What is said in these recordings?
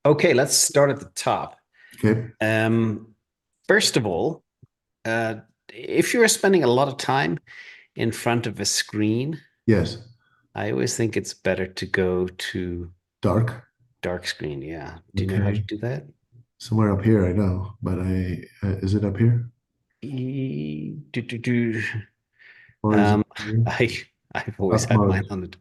Okay, let's start at the top. Okay. Um, First of all, uh, if you're spending a lot of time in front of a screen, Yes. I always think it's better to go to Dark. dark screen. Yeah. Do you know how to Okay. do that? Somewhere up here, I know, but is it up here E- do, do, do. or is it Um, here? I I've always Dark had mine mode. on it.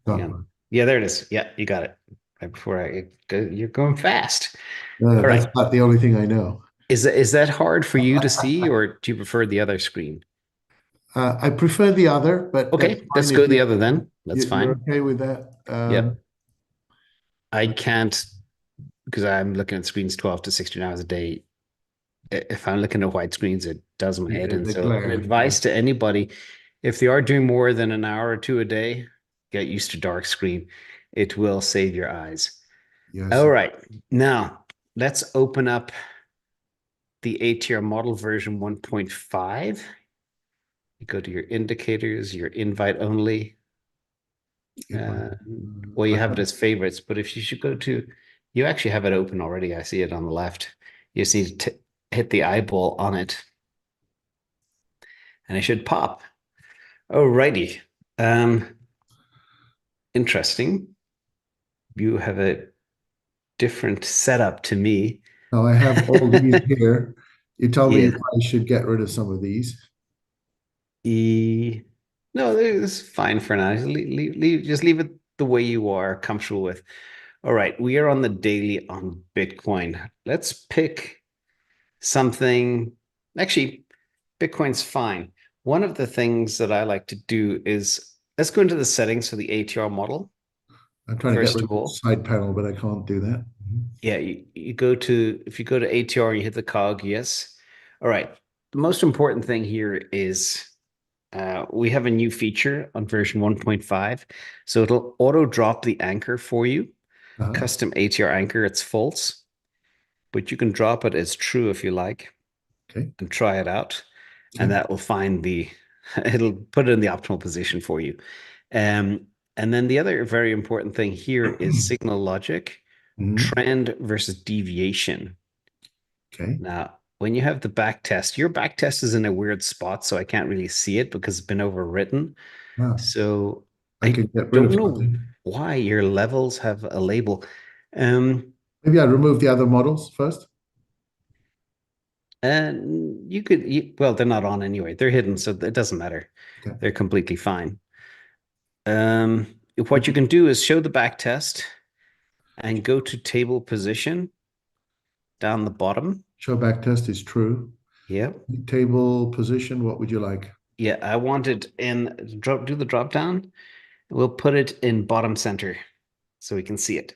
Hang Dark on. mode. Yeah, there it is. Yeah, you got it. Right before I go, you're going fast. All That's right. not the only thing I know. Is that hard for you to see, or do you prefer the other screen? I prefer the other, but that's Okay, let's fine go if the other then. That's you're fine. okay with that. Yep. I can't because I'm looking at screens 12 to 16 hours a day. If I'm looking at white screens, it does my head. And The so, an glare. advice to anybody, if they are doing more than an hour or two a day, get used to dark screen. It will save your eyes. Yes. All right. Now, let's open up the ATR model version 1.5. You go to your indicators, your invite only. Uh, well, you I have it have, as favorites, but if you should go to, you actually have it open already. I see it on the left. You just need to hit the eyeball on it, and it should pop. Alrighty. Um, Interesting. You have a different setup to me. no, I have all these here. You told me Yeah. I should get rid of some of these. E No, it's fine for now. Just leave it the way you are comfortable with. All right, we are on the daily on Bitcoin. Let's pick something. Actually, Bitcoin's fine. One of the things that I like to do is let's go into the settings for the ATR model. I'm trying to get First rid of of the all, side panel, but I can't do that. yeah, you go to if you go to ATR and you hit the cog, yes. All right. The most important thing here is we have a new feature on version 1.5. So it'll auto drop the anchor for you. Uh-huh. Custom ATR anchor, it's false, but you can drop it as true if you like Okay. and try it out. And Okay. that will find it'll put it in the optimal position for you. Um, and then the other very important thing here is signal logic, Mhm. trend versus deviation. Okay. Now, when you have the back test, your back test is in a weird spot, so I can't really see it because it's been overwritten. Wow. So I I could get rid don't of know something. why your levels have a label. Um, Maybe I'd remove the other models first. and well, they're not on anyway. They're hidden, so it doesn't matter. Okay. They're completely fine. What you can do is show the back test and go to table position down the bottom. Show back test is true. Yep. Table position, what would you like? Yeah, I want it in do the drop down. We'll put it in bottom center so we can see it.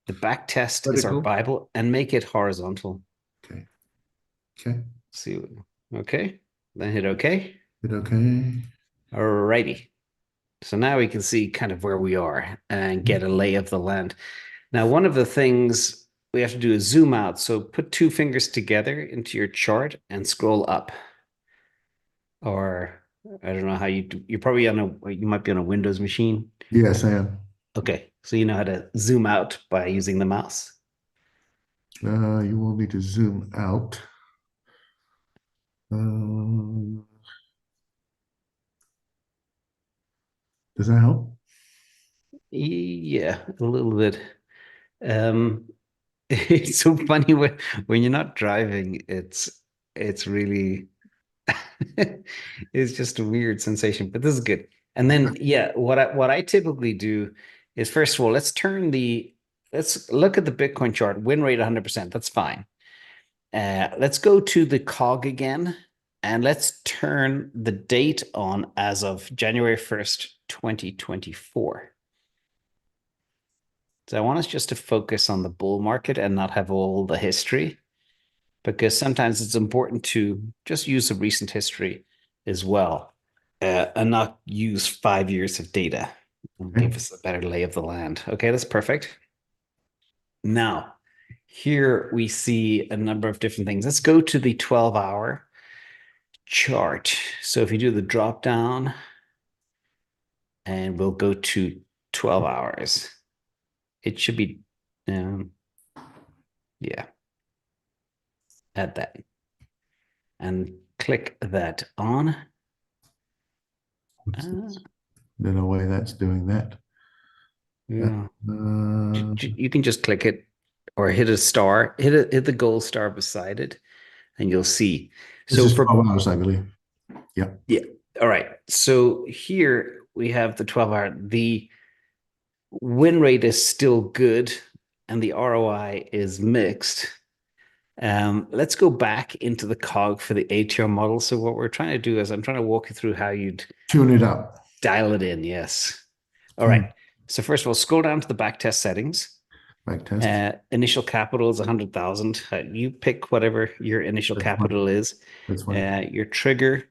The back test is our Vertical. Bible and make it horizontal. Okay. Okay. See, okay. Then hit OK. Hit okay. Alrighty. So now we can see kind of where we are and get a lay of the land. Now, one of the things we have to do is zoom out. So put two fingers together into your chart and scroll up. Or I don't know how you do. You're probably you might be on a Windows machine. Yes, I am. Okay. So you know how to zoom out by using the mouse. You want me to zoom out. Um, does that help? Yeah, a little bit. Um, it's so funny when you're not driving, it's really it's just a weird sensation, but this is good. And then yeah, what I typically do is first of all, let's look at the Bitcoin chart, win rate 100%. That's fine. Let's go to the cog again and let's turn the date on as of January 1st, 2024. So I want us just to focus on the bull market and not have all the history, because sometimes it's important to just use the recent history as well, and not use 5 years of data. It'll give Okay. us a better lay of the land. Okay, that's perfect. Now, here we see a number of different things. Let's go to the 12-hour chart. So if you do the drop down and we'll go to 12 hours, it should be. Yeah, add that and click that on. What's this? Don't know why that's doing that. Yeah. Uh, You can just click it or hit a star, hit the gold star beside it, and you'll see. this So is for 12 hours, I believe. Yeah. yeah, all right. So here we have the 12-hour. The win rate is still good, and the ROI is mixed. Let's go back into the cog for the ATR model. So what we're trying to do is I'm trying to walk you through how you'd Tune it up. dial it in. Yes. All right. Okay. So first of all, scroll down to the back test settings. Back test. Initial capital is 100,000. You pick whatever your initial That's fine. capital is. That's fine. Your trigger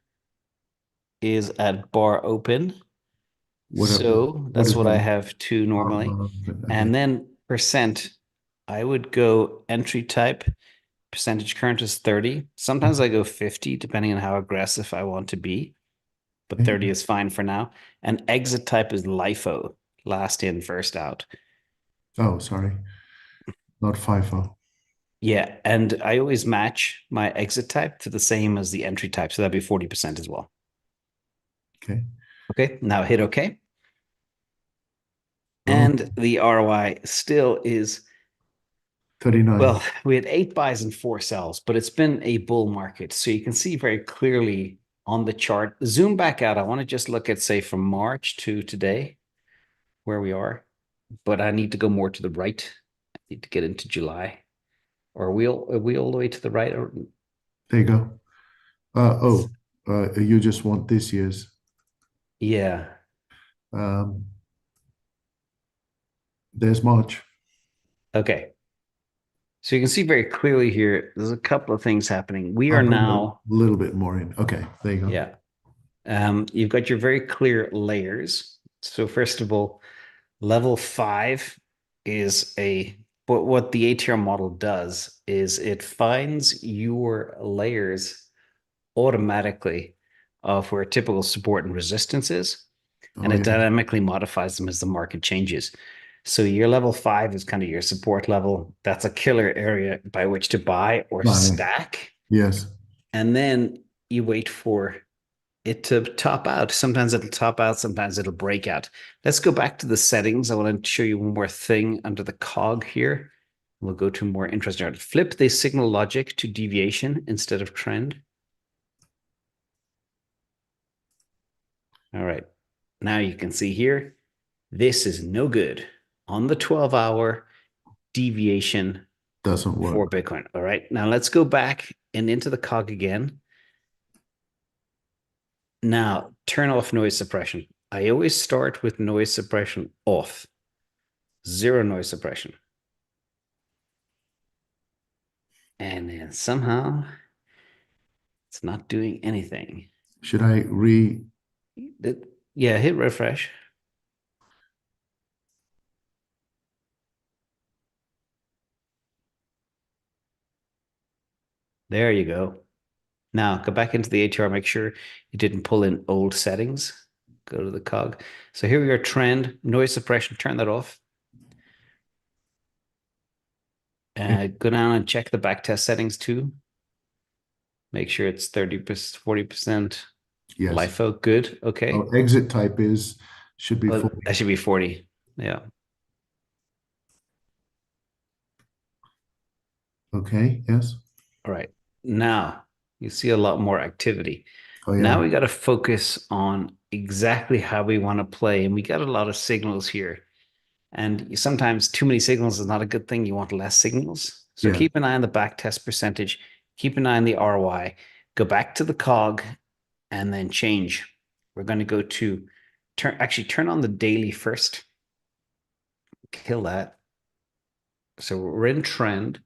is at bar open. So What that's is what I that? have too normally. Okay. And then percent, I would go entry type. Percentage current is 30. Sometimes I go 50, depending on how aggressive I want to be. But 30 is fine for now. And exit type is LIFO, last in, first out. Oh, sorry. Not FIFO. Yeah, and I always match my exit type to the same as the entry type. So that'd be 40% as well. Okay. Okay, now hit OK. Oh, And the ROI still is, 39. well, we had 8 buys and 4 sells, but it's been a bull market. So you can see very clearly on the chart. Zoom back out. I want to just look at, say, from March to today, where we are. But I need to go more to the right. I need to get into July. Or are we all the way to the right? Or There you go. You just want this year's. yeah. Um, there's March. Okay. So you can see very clearly here, there's a couple of things happening. We are I'll bring now, a little bit more in. Okay, there you go. yeah. You've got your very clear layers. So first of all, level 5 is what the ATR model does is it finds your layers automatically of where typical support and resistance is, and Oh, it yeah. dynamically modifies them as the market changes. So your level 5 is kind of your support level. That's a killer area by which to buy or Fine. stack. Yes. And then you wait for it to top out. Sometimes it'll top out, sometimes it'll break out. Let's go back to the settings. I want to show you one more thing under the cog here. We'll go to more interesting. Flip the signal logic to deviation instead of trend. All right. Now you can see here, this is no good on the 12-hour deviation Doesn't for work. Bitcoin. All right. Now let's go back and into the cog again. Now turn off noise suppression. I always start with noise suppression off. Zero noise suppression. And then somehow it's not doing anything. Should I Yeah, hit refresh. There you go. Now go back into the ATR, make sure you didn't pull in old settings. Go to the cog. So here we are, trend, noise suppression, turn that off. Go down and check the backtest settings too. Make sure it's 30%, 40%. Yes. LIFO, good. Okay. Exit type should be Well, 40. that should be 40. Yeah. Okay. Yes. All right. Now you see a lot more activity. Oh, yeah. Now we got to focus on exactly how we want to play. And we got a lot of signals here. And sometimes too many signals is not a good thing. You want less signals. So Yeah. keep an eye on the backtest percentage. Keep an eye on the ROI. Go back to the cog and then change. We're going to go to turn on the daily first. Kill that. So we're in trend.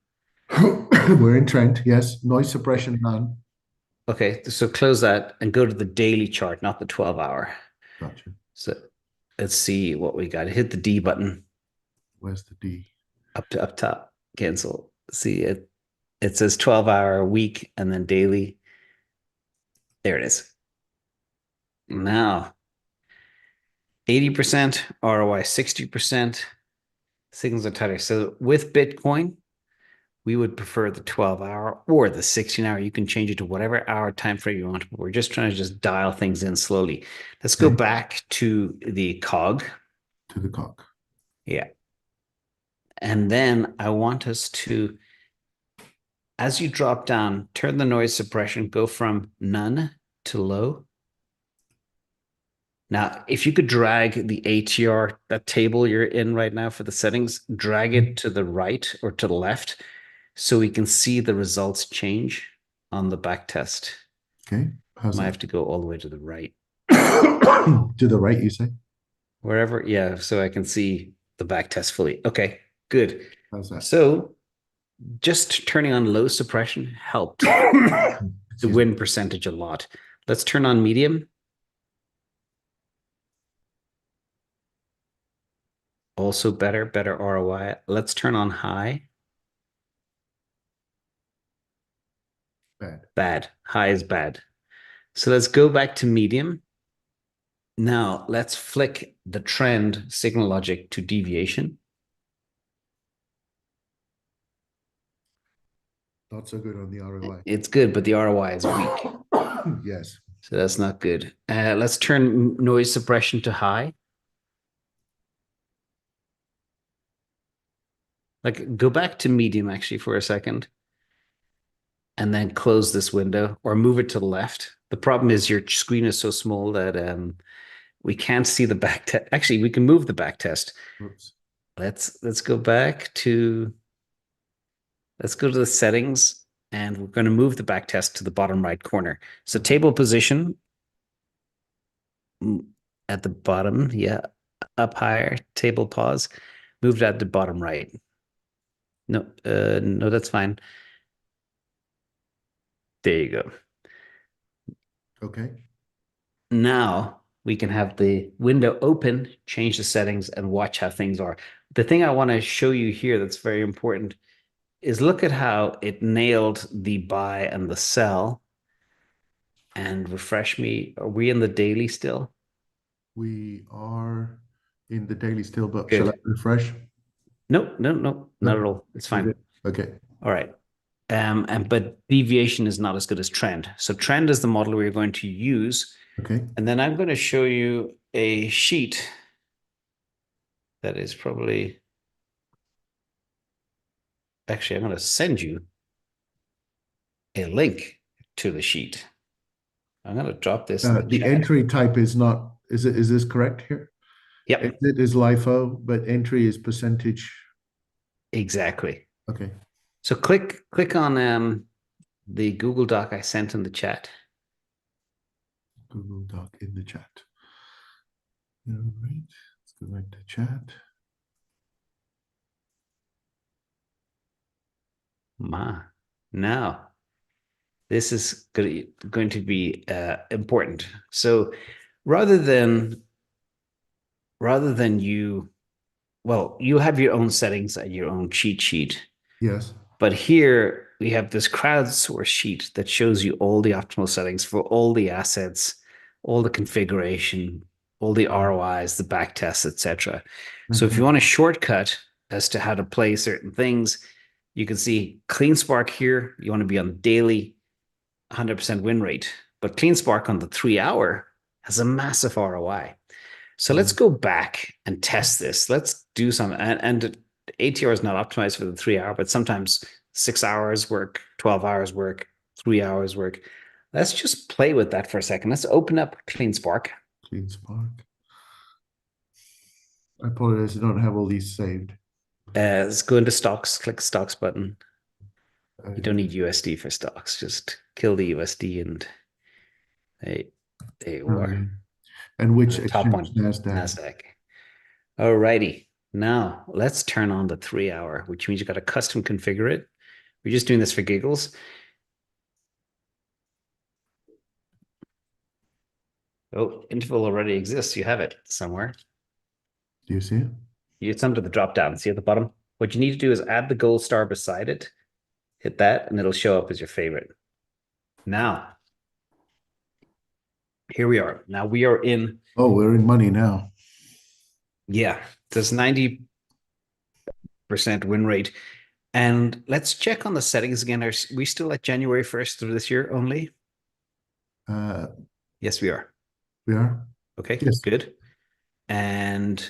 We're in trend. Yes. Noise suppression none. Okay, so close that and go to the daily chart, not the 12-hour. Gotcha. So let's see what we got. Hit the D button Where's the D? up top. Cancel. See it. It says 12-hour week and then daily. There it is. Now 80% ROI, 60%, Signals are tighter. So with Bitcoin, we would prefer the 12-hour or the 16-hour. You can change it to whatever hour time frame you want. But we're just trying to just dial things in slowly. Let's go Okay. back to the cog. To the cock. Yeah. And then I want us to, as you drop down, turn the noise suppression, go from none to low. Now, if you could drag the ATR, that table you're in right now for the settings, drag it to the right or to the left so we can see the results change on the back test. Okay. How's Might that? have to go all the way to the right. To the right, you say? Wherever, yeah, so I can see the back test fully. Okay, good. How's that? So just turning on low suppression helped the Excuse me. win percentage a lot. Let's turn on medium. Also better ROI. Let's turn on high. Bad. Bad. High is bad. So let's go back to medium. Now let's flick the trend signal logic to deviation. Not so good on the ROI. It's good, but the ROI is weak. Yes. So that's not good. Let's turn noise suppression to high. Like go back to medium actually for a second and then close this window or move it to the left. The problem is your screen is so small that we can't see the back test. Actually, we can move the back test. Oops. Let's go back to let's go to the settings and we're going to move the back test to the bottom right corner. So table position at the bottom, yeah, up higher, table pause, moved at the bottom right. No, no, that's fine. There you go. Okay. Now we can have the window open, change the settings, and watch how things are. The thing I want to show you here that's very important is look at how it nailed the buy and the sell. And refresh me. Are we in the daily still? We are in the daily still, but shall I Good. refresh? No, not No, at all. It's we're fine. good. Okay. All right. And but deviation is not as good as trend. So trend is the model we're going to use. Okay. And then I'm going to show you a sheet that is probably actually, I'm going to send you a link to the sheet. I'm going to drop this in the The chat. entry type is not, is this correct here? Yep, Exit is LIFO, but entry is percentage. exactly. Okay. So click on the Google Doc I sent in the chat. Google Doc in the chat. All right. Let's go back to chat. Now, this is going to be important. So rather than you, well, you have your own settings and your own cheat sheet. Yes. But here we have this crowdsource sheet that shows you all the optimal settings for all the assets, all the configuration, all the ROIs, the back tests, etc. So if Okay. you want a shortcut as to how to play certain things, you can see CleanSpark here. You want to be on daily 100% win rate, but CleanSpark on the 3 hour has a massive ROI. So let's go back and test this. Let's do some, and ATR is not optimized for the 3 hour, but sometimes 6 hours work, 12 hours work, 3 hours work. Let's just play with that for a second. Let's open up CleanSpark. Clean Spark. I apologize. I don't have all these saved. Let's go into stocks, click stocks button. You don't Okay. need USD for stocks. Just kill the USD and hey, there you are. Okay. And which The top exchange? one, NASDAQ. NASDAQ. Alrighty. Now let's turn on the 3 hour, which means you got to custom configure it. We're just doing this for giggles. Oh, interval already exists. You have it somewhere. Do you see it? It's under the drop down. See at the bottom? What you need to do is add the gold star beside it. Hit that, and it'll show up as your favorite. Now, here we are. Now we are in, Oh, we're in money now. yeah, there's 90. win rate. And let's check on the settings again. Are we still at January 1st of this year only? Uh, Yes, we are. we are. Okay, Yes. good. And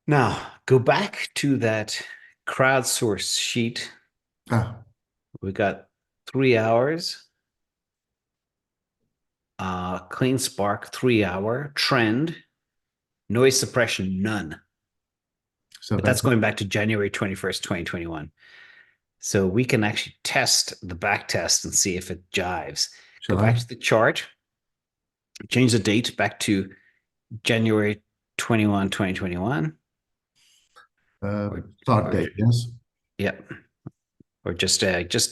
now go back to that crowdsource sheet. Ah, We got 3 hours. Clean spark, 3 hour. Trend, noise suppression, none. so But back. that's going back to January 21st, 2021. So we can actually test the back test and see if it jives. Go Shall back I? to the chart, change the date back to January 21, 2021. Start Or date. Yes. yep. Or just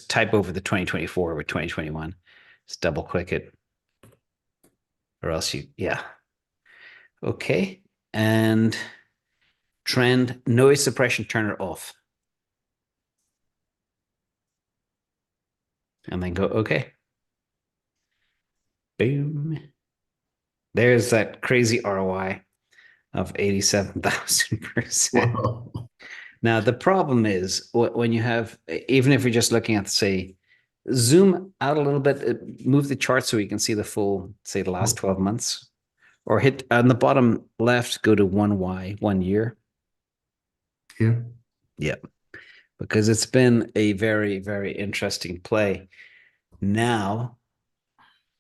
type over the 2024 with 2021. Just double click it. Or else yeah. Okay. And trend, noise suppression, turn it off. And then go, okay. Boom. There's that crazy ROI of 87,000%. Wow. Now, the problem is when you have, even if you're just looking at, say, zoom out a little bit, move the chart so you can see the full, say, the last 12 months, or hit on the bottom left, go to 1Y, 1 year. Here. Yeah, because it's been a very, very interesting play. Now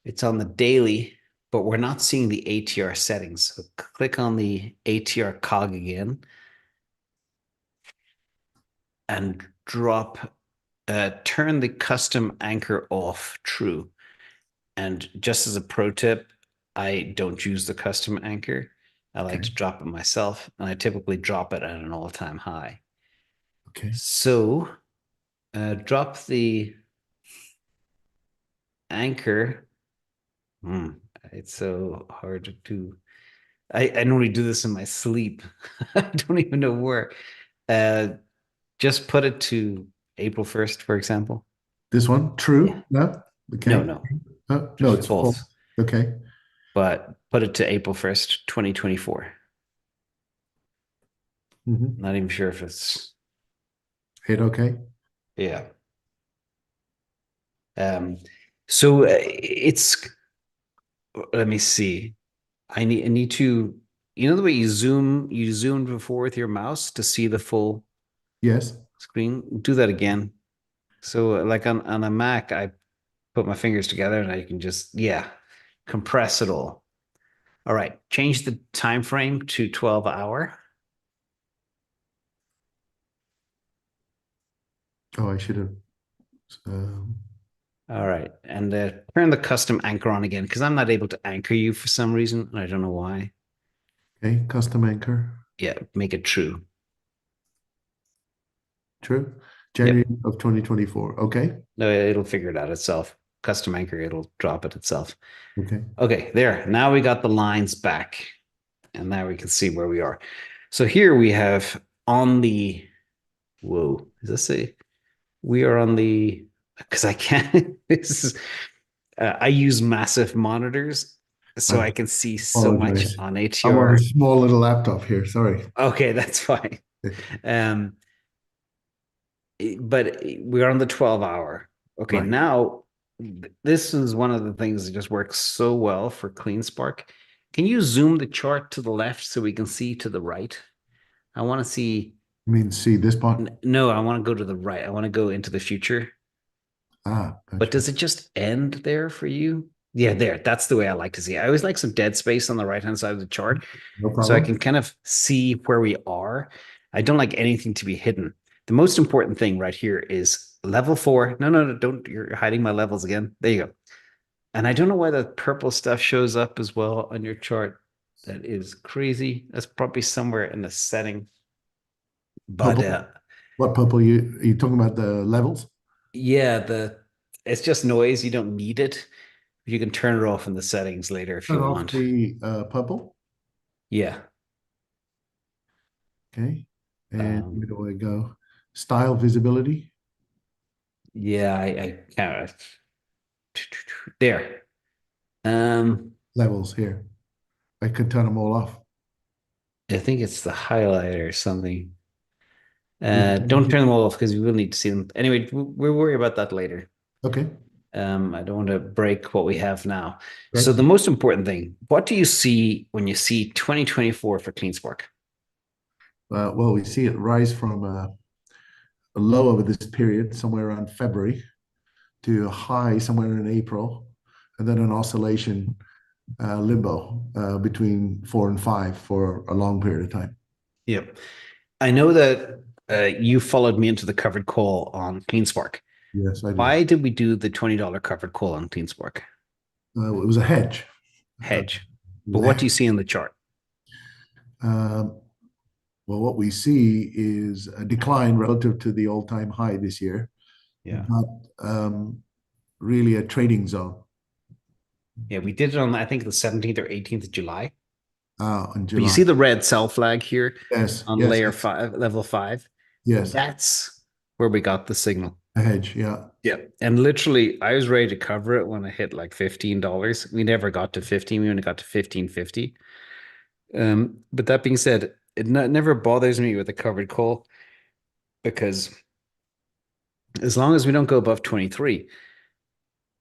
it's on the daily, but we're not seeing the ATR settings. So click on the ATR cog again and turn the custom anchor off true. And just as a pro tip, I don't use the custom anchor. I like Okay. to drop it myself, and I typically drop it at an all-time high. Okay. So drop the anchor. It's so hard to do. I normally do this in my sleep. I don't even know where. Uh, just put it to April 1st, for example. This one. Yeah. True. No. No, Okay. no, No, just it's false. false. Okay. But put it to April 1st, 2024. Not even sure if it's, Hit OK. yeah. Um, so it's, let me see. I need to, the way you zoomed before with your mouse to see the full Yes. screen. Do that again. So like on a Mac, I put my fingers together and I can just, yeah, compress it all. All right, change the time frame to 12 hour. Oh, I should have. All right, and turn the custom anchor on again because I'm not able to anchor you for some reason. And I don't know why. Okay. Custom anchor. Yeah, make it true. True. Yep. January of 2024. Okay. No, it'll figure it out itself. Custom anchor, it'll drop it itself. Okay. Okay, there. Now we got the lines back, and now we can see where we are. So here we have on the, whoa, is this a, we are on the, because I can't, this is, I use massive monitors, so I I can see so much apologize. on I'm on a ATR. small little laptop here. Sorry. Okay, that's fine. Um, but we're on the 12 hour. Okay, Right. now this is one of the things that just works so well for Clean Spark. Can you zoom the chart to the left so we can see to the right? I want to see. I mean, see this part. No, I want to go to the right. I want to go into the future. Ah, But gotcha. does it just end there for you? Yeah, there. That's the way I like to see it. I always like some dead space on the right hand side of the chart No so I problem. can kind of see where we are. I don't like anything to be hidden. The most important thing right here is level 4. No, no, no, don't. You're hiding my levels again. There you go. And I don't know why that purple stuff shows up as well on your chart. That is crazy. That's probably somewhere in the setting. But Purple. What purple? You are you talking about the levels? yeah, it's just noise. You don't need it. You can turn it off in the settings later if Turn you off want. the purple. Yeah. Okay. And where Um, do I go? Style visibility. yeah, I can't. There. Um, Levels here. I could turn them all off. I think it's the highlight or something. Don't turn them all off because we will need to see them. Anyway, we'll worry about that later. Okay, I don't want to break what we have now. right. So the most important thing, what do you see when you see 2024 for CleanSpark? Well, we see it rise from a low over this period, somewhere around February, to a high somewhere in April, and then an oscillation limbo between 4 and 5 for a long period of time. Yep. I know that you followed me into the covered call on CleanSpark. Yes, I did. Why did we do the $20 covered call on CleanSpark? It was a hedge. Hedge. It But was a what do you hedge. see in the chart? Well, what we see is a decline relative to the all-time high this year, Yeah. but really a trading zone Yeah, we did it on, I think, the 17th or 18th of July. in But you July. see the red sell flag here Yes, on yes, layer yes, 5, level 5? yes, That's where we got the signal. a hedge. Yeah, Yeah. And literally, I was ready to cover it when I hit like $15. We never got to 15. We only got to 15.50. But that being said, it never bothers me with a covered call because as long as we don't go above 23,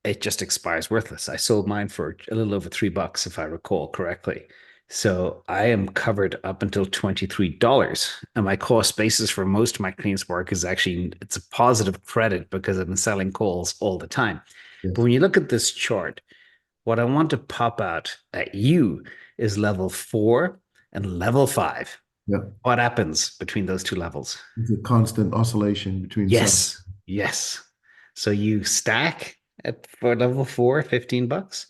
it just expires worthless. I sold mine for a little over $3, if I recall correctly. So I am covered up until $23. And my cost basis for most of my CleanSpark is actually it's a positive credit because I've been selling calls all the time. But yes, when you look at this chart, what I want to pop out at you is level 4 and level 5. yeah. What happens between those two levels? It's a constant oscillation between some. Yes, yes. So you stack at for level 4, $15,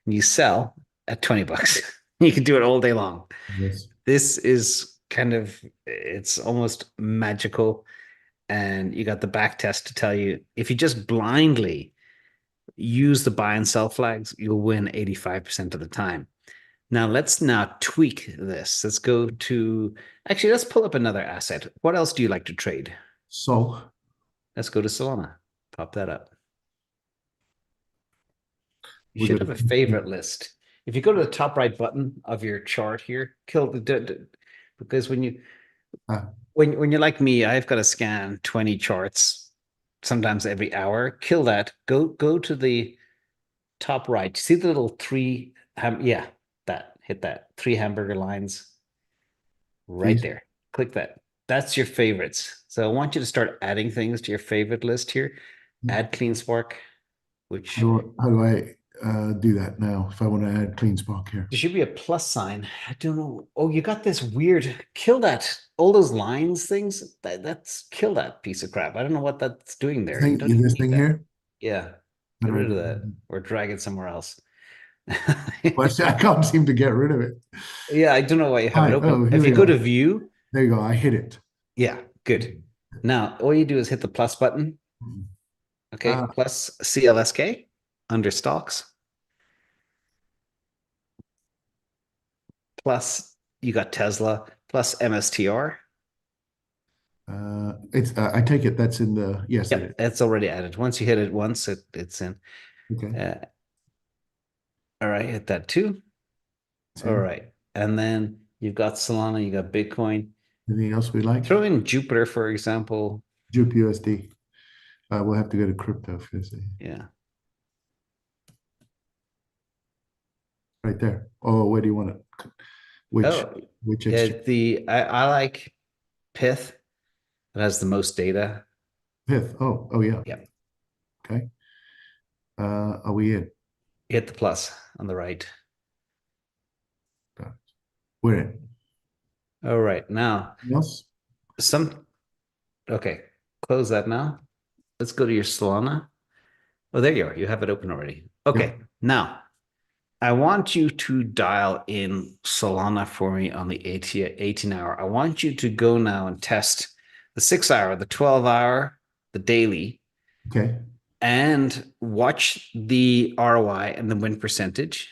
and you sell at $20. You can do it all day long. Yes, This is kind of it's almost magical. And you got the back test to tell you if you just blindly use the buy and sell flags, you'll win 85% of the time. Now let's now tweak this. Let's go to actually let's pull up another asset. What else do you like to trade? so Let's go to Solana. Pop that up. You we're should going have a to. favorite list. If you go to the top right button of your chart here, kill the because Ah, when you're like me, I've got to scan 20 charts sometimes every hour. Kill that. Go to the top right. See the little three yeah, that hit that. Three hamburger lines right please. there. Click that. That's your favorites. So I want you to start adding things to your favorite list here. Add Clean Spark, which How do I do that now if I want to add clean spark here? there should be a plus sign. I don't know. Oh, you got this weird kill that. All those lines things. That's kill that piece of crap. I don't know what that's doing there. You don't even This need thing that. here? Yeah. How Get do I rid of do that that? or drag it somewhere else. Well, I can't seem to get rid of it. Yeah, I don't know why you have it Hi, open. oh, here If we you go to go. view, There you go. I hit it. yeah, good. Now all you do is hit the plus button. Okay, Ah, plus CLSK under stocks. Plus you got Tesla plus MSTR. it's. I take it that's in the. Yes, it is. Yep, it's already added. Once you hit it once, it's in. Okay, Uh, all right, hit that too. it's All in. right. And then you've got Solana, you got Bitcoin. Anything else we like? Throw in Jupiter, for example. Jupe USD. We'll have to go to crypto for this. Yeah. Right there. Oh, where do you want it? Which Oh, which yeah. exchange? I like Pith. It has the most data. Fifth. Oh, yeah. Yep. Okay. Are we in? Hit the plus on the right. We're in. All right. Now, Anything else? some, okay. Close that now. Let's go to your Solana. Oh, there you are. You have it open already. Okay. Yep. Now, I want you to dial in Solana for me on the 18 hour. I want you to go now and test the 6 hour, the 12 hour, the daily, Okay. and watch the ROI and the win percentage.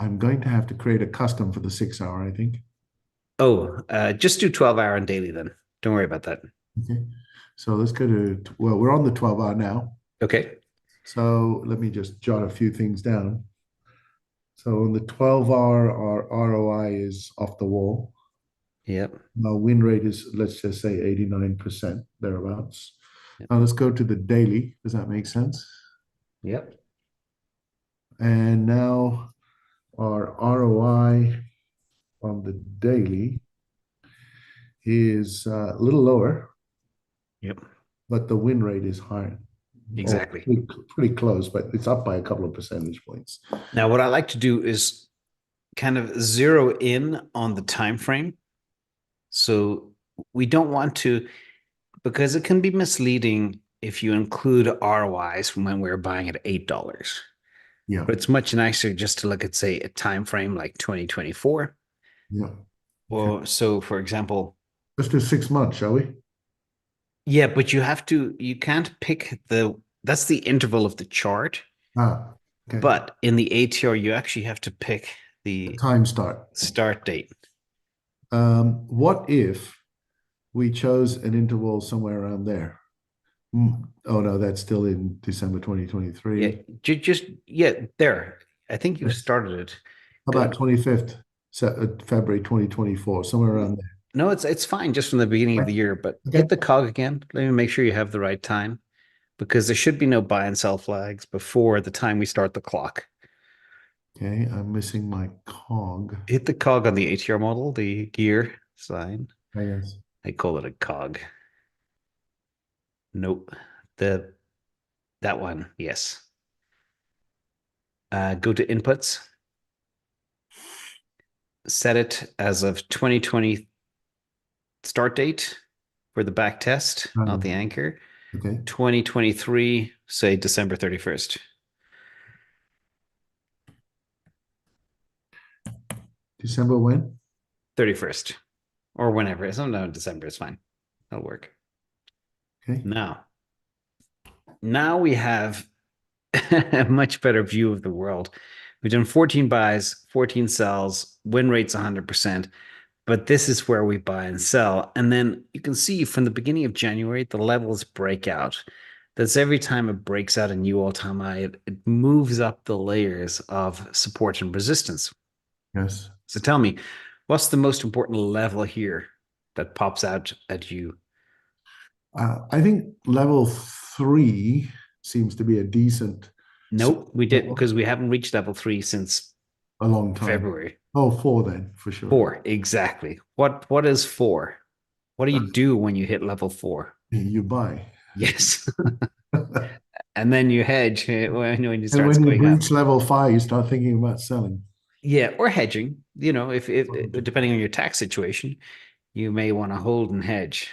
I'm going to have to create a custom for the 6 hour, I think. Oh, just do 12 hour and daily then. Don't worry about that. Okay. So let's go to, well, we're on the 12 hour now. Okay. So let me just jot a few things down. So on the 12 hour, our ROI is off the wall. Yep. Now win rate is, let's just say 89%, thereabouts. Yep. Now let's go to the daily. Does that make sense? Yep. And now our ROI on the daily is a little lower, Yep. but the win rate is higher. Or Exactly. pretty close, but it's up by a couple of percentage points. Now, what I like to do is kind of zero in on the time frame. So we don't want to, because it can be misleading if you include ROIs from when we're buying at $8. Yeah, But it's much nicer just to look at, say, a time frame like 2024. yeah. Okay. Or so, for example, Let's do 6 months, shall we? yeah, but you can't pick that's the interval of the chart. Ah, okay. But in the ATR, you actually have to pick The the time start. start date. What if we chose an interval somewhere around there? Oh no, that's still in December Yeah, 2023. just yeah, there. I think you've Okay. started it. How Go. about 25th February 2024, somewhere around there. No, it's fine just from the beginning of Right. the year, but Okay. hit the cog again. Let me make sure you have the right time because there should be no buy and sell flags before the time we start the clock. Okay, I'm missing my cog. Hit the cog on the ATR model, the gear sign. I guess. I call it a cog. Nope. The that one, yes. Go to inputs, set it as of 2020 start date for the back test, not the anchor. Okay. 2023, say December 31st. December when? 31st. Or whenever. It's not December, it's fine. That'll work. Okay. Now we have a much better view of the world. We've done 14 buys, 14 sells, win rate's 100%. But this is where we buy and sell. And then you can see from the beginning of January, the levels break out. That's every time it breaks out a new all-time high, it moves up the layers of support and resistance. Yes. So tell me, what's the most important level here that pops out at you? I think level 3 seems to be a decent Nope, we did level. because we haven't reached level 3 since A long time. February. Oh, 4 then, for sure. 4, exactly. What is 4? What do you do when you hit level 4? You buy. Yes. And then you hedge when it And starts when you going up. breach level 5, you start thinking about selling. Yeah, or hedging. If depending on your tax situation, you may want to hold and hedge.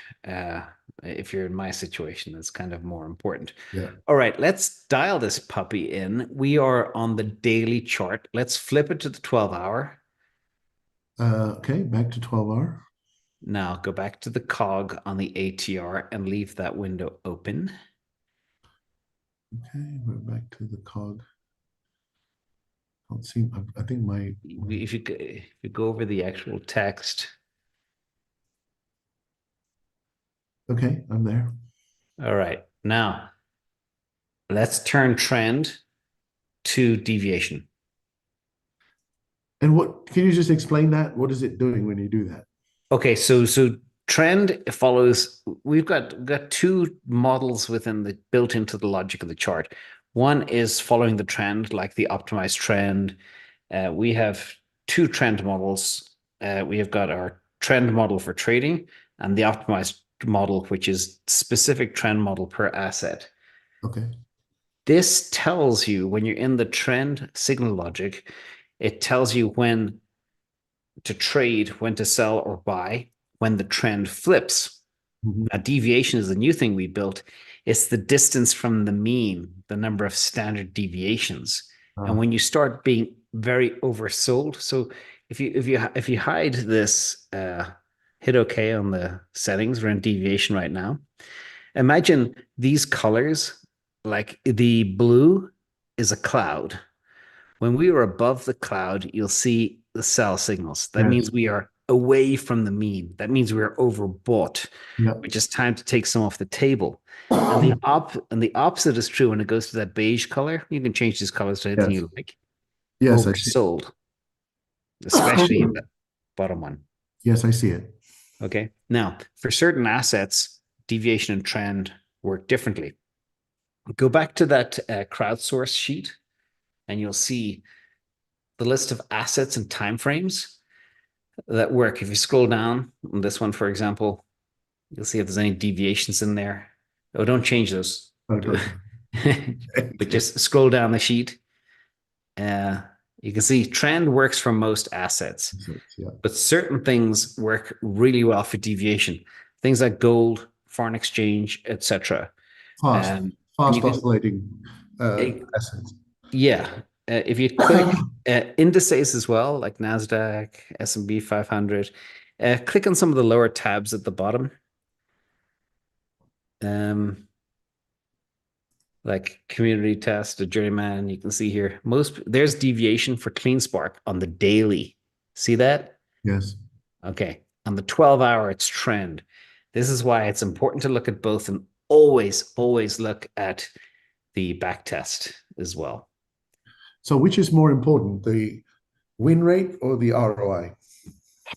If you're in my situation, that's kind of more important. Yeah. All right, let's dial this puppy in. We are on the daily chart. Let's flip it to the 12 hour. Okay, back to 12 hour. Now go back to the cog on the ATR and leave that window open. Okay, we're back to the cog. Don't seem, I think my If you go over the actual text. okay, I'm there. All right, now let's turn trend to deviation. And what can you just explain that? What is it doing when you do that? Okay, so trend follows. We've got two models within the built into the logic of the chart. One is following the trend, like the optimized trend. We have two trend models. We have got our trend model for trading and the optimized model, which is specific trend model per asset. Okay. This tells you when you're in the trend signal logic, it tells you when to trade, when to sell or buy, when the trend flips. Mhm. Now, deviation is the new thing we built. It's the distance from the mean, the number of standard deviations. And Ah, when you start being very oversold, so if you hide this, hit OK on the settings. We're in deviation right now. Imagine these colors, like the blue is a cloud. When we are above the cloud, you'll see the sell signals. That yes. means we are away from the mean. That means we are overbought, Yeah. which is time to take some off the table. And the opposite is true when it goes to that beige color. You can change these colors to anything Yes. you like. Yes, I see. Oversold, especially in the bottom one. Yes, I see it. Okay. Now, for certain assets, deviation and trend work differently. Go back to that crowdsource sheet, and you'll see the list of assets and timeframes that work. If you scroll down on this one, for example, you'll see if there's any deviations in there. Oh, don't change those. Oh, don't. But just scroll down the sheet. You can see trend works for most assets, Yeah. but certain things work really well for deviation. Things like gold, foreign exchange, etc. Fast, And fast you can, oscillating eh, assets. yeah, if you click indices as well, like Nasdaq, S&P 500, click on some of the lower tabs at the bottom. Um, like community test, a journeyman. You can see here there's deviation for clean spark on the daily. See that? Yes. Okay. On the 12-hour, it's trend. This is why it's important to look at both and always look at the back test as well. So which is more important, the win rate or the ROI?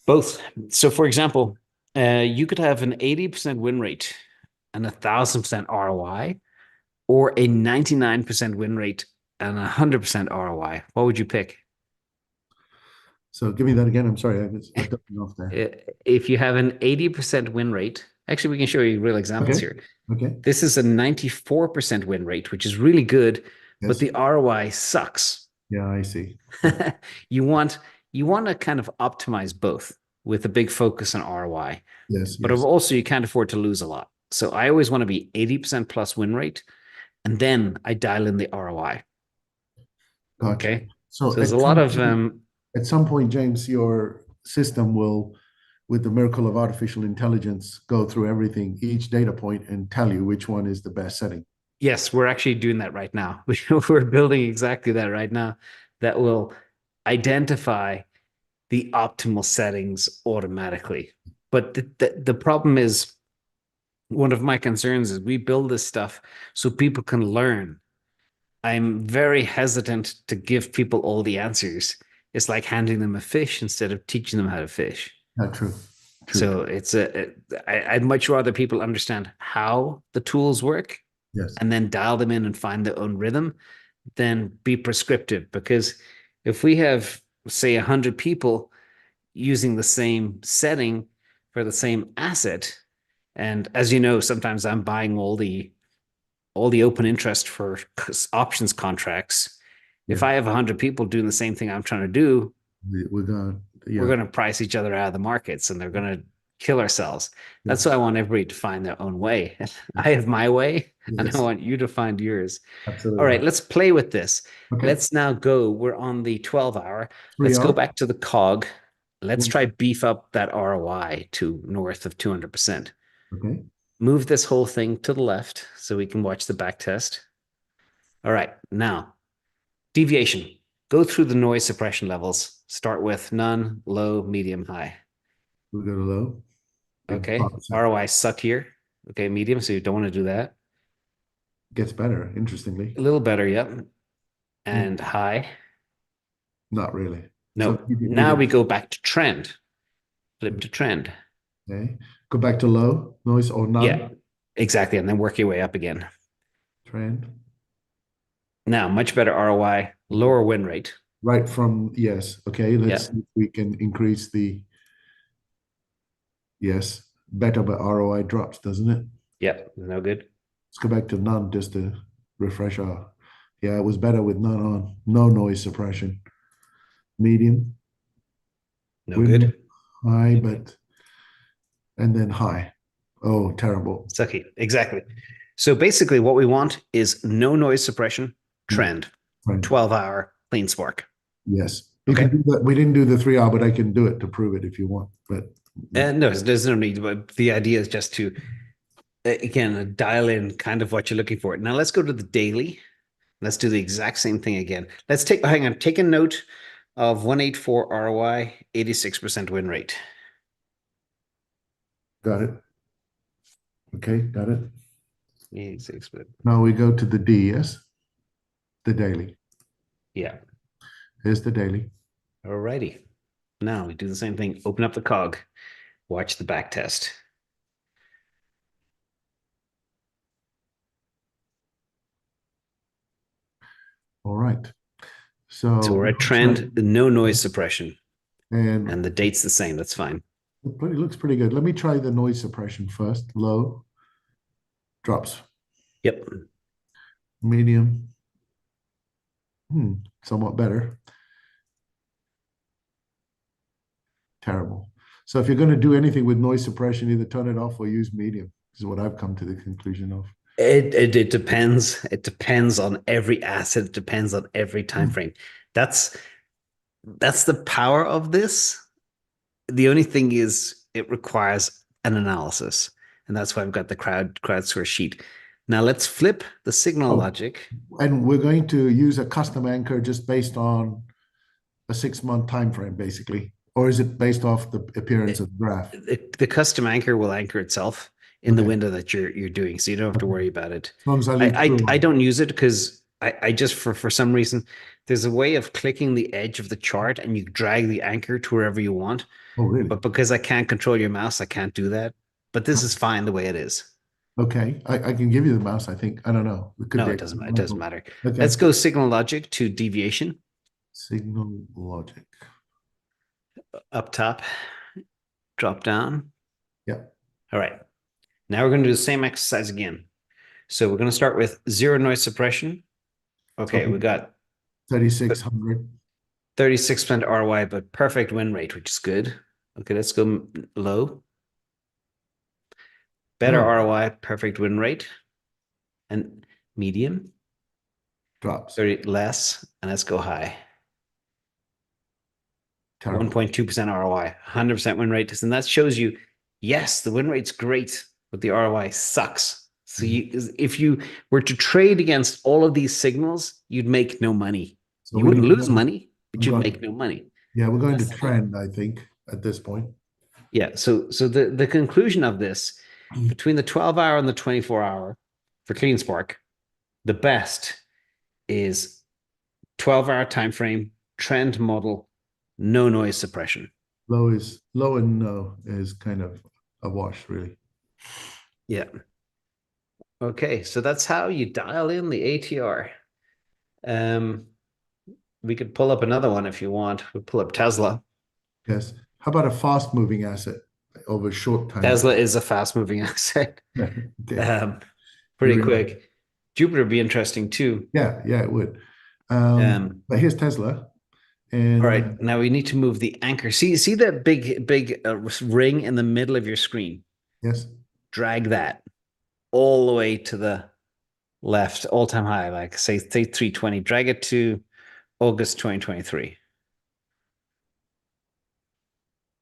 Both. So, for example, you could have an 80% win rate and 1,000% ROI, or a 99% win rate and 100% ROI. What would you pick? So give me that again. I'm sorry, I don't know off there. If you have an 80% win rate, actually, we can show you real examples Okay. here. Okay. This is a 94% win rate, which is really good, but Yes. the ROI sucks. Yeah, I see. you want you want to kind of optimize both with a big focus on ROI, Yes. but Yes. also you can't afford to lose a lot. So I always want to be 80% plus win rate, and then I dial in the ROI. Gotcha. Okay. So So there's a lot of at some point, James, your system will, with the miracle of artificial intelligence, go through everything, each data point, and tell you which one is the best setting. yes, we're actually doing that right now. We're building exactly that right now that will identify the optimal settings automatically. But the problem is, one of my concerns is we build this stuff so people can learn. I'm very hesitant to give people all the answers. It's like handing them a fish instead of teaching them how to fish. True. True. So I'd much rather people understand how the tools work Yes. and then dial them in and find their own rhythm than be prescriptive. Because if we have, say, 100 people using the same setting for the same asset, and as you know, sometimes I'm buying all the open interest for options contracts. If Yeah. I have 100 people doing the same thing I'm trying to do, We're gonna. we're Yeah. going to price each other out of the markets and they're going to kill ourselves. That's why Yes. I want everybody to find their own way. I have my way and I Yes. want you to find yours. All Absolutely. right, let's play with this. Okay. Let's now go. We're on the 12-hour. Three Let's go hour. back to the cog. Let's try beef up that ROI to north of 200%. Okay. Move this whole thing to the left so we can watch the back test. All right, now deviation. Go through the noise suppression levels. Start with none, low, medium, high. We go to low. Okay. ROI suck here. Okay, medium. So you don't want to do that. Gets better, interestingly. A little better, yep. Hmm. And high. Not really. So No. Now we go back to trend. Flip to trend. Okay. Go back to low noise or Yeah, none. exactly. And then work your way up again. Trend. Now, much better ROI, lower win rate. Right from yes. Okay. Let's Yeah. see if we can increase the yes. Better, but ROI drops, doesn't it? Yep. No good. Let's go back to none just to refresh our. Yeah, it was better with none on. No noise suppression. Medium. No Win good. high, but and then high. Oh, terrible. Sucky. Exactly. So basically, what we want is no noise suppression, Yeah. trend, Right. 12-hour clean spark. Yes. You can Okay. do that. We didn't do the 3 hour, but I can do it to prove it if you want. But No, there's no need. But the idea is just to, again, dial in kind of what you're looking for. Now let's go to the daily. Let's do the exact same thing again. Hang on, take a note of 184 ROI, 86% win rate. got it. Okay, got it. 86%. Now we go to the D, yes? The daily. Yeah. Here's the daily. Alrighty. Now we do the same thing. Open up the cog. Watch the back test. All right. So So we're it at looks like, trend, no noise suppression, and and the date's the same. That's fine. it looks pretty good. Let me try the noise suppression first. Low, drops. Yep. Medium, somewhat better. Terrible. So if you're going to do anything with noise suppression, either turn it off or use medium. This is what I've come to the conclusion of. It depends. It depends on every asset. It depends on every time Hmm. frame. That's that's the power of this. The only thing is it requires an analysis, and that's why I've got the crowdsource sheet. Now let's flip the signal Oh, logic. and we're going to use a custom anchor just based on a 6-month time frame, basically, or is it based off the appearance of the graph? The custom anchor will anchor itself in the Okay. window that you're doing, so you don't have to Okay. worry about it. As long as I I leave true I on. don't use it because I just for some reason there's a way of clicking the edge of the chart and you drag the anchor to wherever you want. Oh, really? But because I can't control your mouse, I can't do that. But this is fine the way it is. Okay. I can give you the mouse, I think. I don't know. It could No, be it doesn't. It doesn't accidental. matter. Let's Okay. go signal logic to deviation Signal logic. up top, drop down. Yeah. All right. Now we're going to do the same exercise again. So we're going to start with zero noise suppression. Okay, So we got 3,600. 36% ROI, but perfect win rate, which is good. Okay, let's go low. Better Oh, ROI, perfect win rate, and medium, drops. 30 less, and let's go high. Terrible. 1.2% ROI, 100% win rate. And that shows you, yes, the win rate's great, but the ROI sucks. So Mhm. if you were to trade against all of these signals, you'd make no money. So You we wouldn't need to lose go. money, but I'm you'd going. make no money. Yeah, we're going to That's the whole. trend, I think, at this point. Yeah. So the conclusion of this between the 12-hour and the 24-hour for Clean Spark, the best is 12-hour time frame, trend model, no noise suppression. Low and no is kind of a wash, really. Yeah. Okay. So that's how you dial in the ATR. Um, we could pull up another one if you want. We'll pull up Tesla. Yes. How about a fast moving asset over a short time Tesla frame? is a fast moving asset. Okay. Um, You pretty realize? quick. Jupiter would be interesting too. Yeah, it would. Um, But here's Tesla, all and right, now we need to move the anchor. See that big ring in the middle of your screen. yes, Drag that all the way to the left, all time high, like say 320. Drag it to August 2023.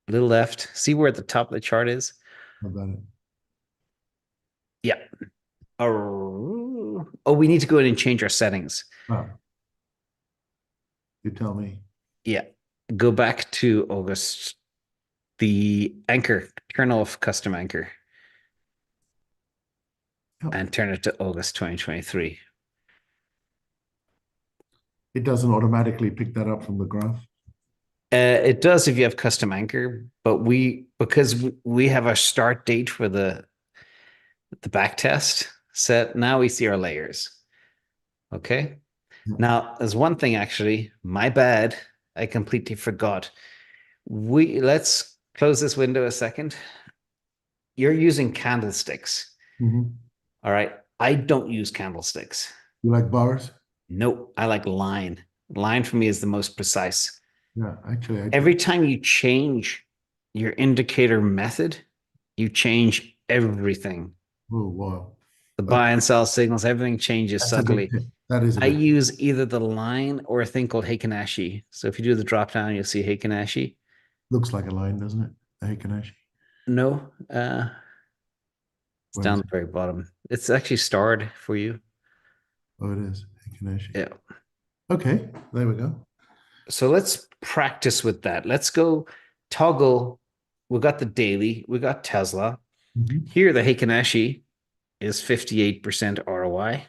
A little left. See where at the top of the chart is? how about it? Yeah. Oh, we need to go in and change our settings. Wow, you tell me. Yeah. Go back to August. The anchor, turn off custom anchor Yep. and turn it to August 2023. It doesn't automatically pick that up from the graph. It does if you have custom anchor, but because we have a start date for the back test set, now we see our layers. Okay. Yeah. Now, there's one thing actually, my bad. I completely forgot. Let's close this window a second. You're using candlesticks. Mhm. All right. I don't use candlesticks. You like bars? Nope. I like line. Line for me is the most precise. Yeah, actually, I do. Every time you change your indicator method, you change everything. Oh, wow. The Okay, buy and sell signals, everything changes that's a big subtly. tip. That is a I big. use either the line or a thing called Heikin-Ashi. So if you do the drop down, you'll see Heikin-Ashi. Looks like a line, doesn't it? The Heikinashi. No, it's Where down is the it? very bottom. It's actually starred for you. Oh, it is Heikinashi. Yeah. Okay, there we go. So let's practice with that. Let's go toggle. We got the daily, we got Tesla. Mhm. Here, the Heikin-Ashi is 58% ROI,